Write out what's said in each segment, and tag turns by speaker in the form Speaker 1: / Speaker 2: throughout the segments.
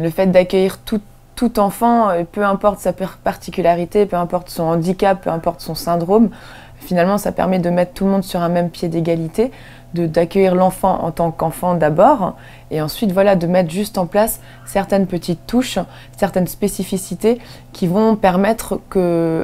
Speaker 1: Le fait d'accueillir tout enfant, peu importe sa particularité, peu importe son handicap, peu importe son syndrome, finalement ça permet de mettre tout le monde sur un même pied d'égalité, d'accueillir l'enfant en tant qu'enfant d'abord, et ensuite voilà, de mettre juste en place certaines petites touches, certaines spécificités qui vont permettre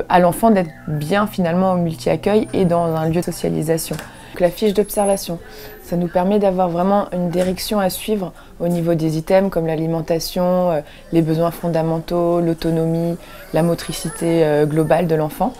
Speaker 1: à l'enfant d'être bien finalement au multi-accueil et dans un lieu de socialisation. Donc, la fiche d'observation, ça nous permet d'avoir vraiment une direction à suivre au niveau des items comme l'alimentation, les besoins fondamentaux, l'autonomie, la motricité globale de l'enfant,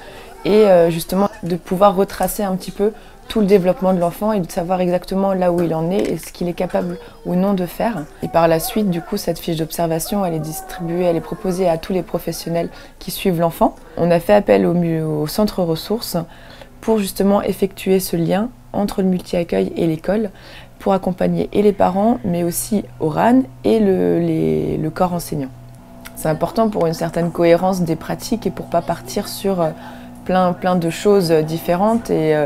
Speaker 1: et justement de pouvoir retracer un petit peu tout le développement de l'enfant et de savoir exactement là où il en est et ce qu'il est capable ou non de faire. Et par la suite, du coup, cette fiche d'observation, elle est distribuée, elle est proposée à tous les professionnels qui suivent l'enfant. On a fait appel au centre ressources pour justement effectuer ce lien entre le multi-accueil et l'école, pour accompagner et les parents, mais aussi Oran et le corps enseignant. C'est important pour une certaine cohérence des pratiques et pour ne pas partir sur plein de choses différentes. Et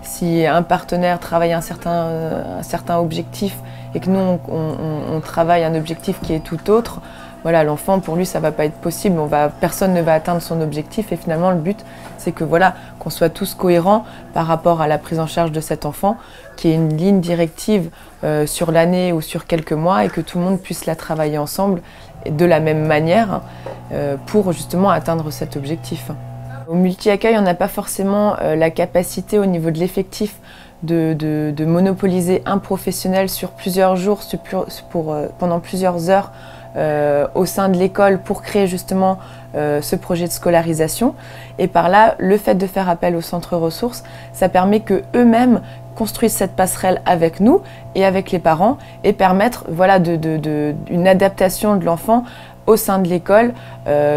Speaker 1: si un partenaire travaille un certain objectif et que nous, on travaille un objectif qui est tout autre, voilà, l'enfant, pour lui, ça ne va pas être possible. Personne ne va atteindre son objectif. Et finalement, le but, c'est que voilà, qu'on soit tous cohérents par rapport à la prise en charge de cet enfant, qui est une ligne directive sur l'année ou sur quelques mois, et que tout le monde puisse la travailler ensemble de la même manière pour justement atteindre cet objectif. Au multi-accueil, on n'a pas forcément la capacité au niveau de l'effectif de monopoliser un professionnel sur plusieurs jours, pendant plusieurs heures au sein de l'école pour créer justement ce projet de scolarisation. Et par là, le fait de faire appel au centre ressources, ça permet qu'eux-mêmes construisent cette passerelle avec nous et avec les parents et permettre voilà, une adaptation de l'enfant au sein de l'école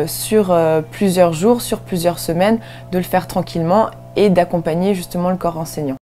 Speaker 1: sur plusieurs jours, sur plusieurs semaines, de le faire tranquillement et d'accompagner justement le corps enseignant.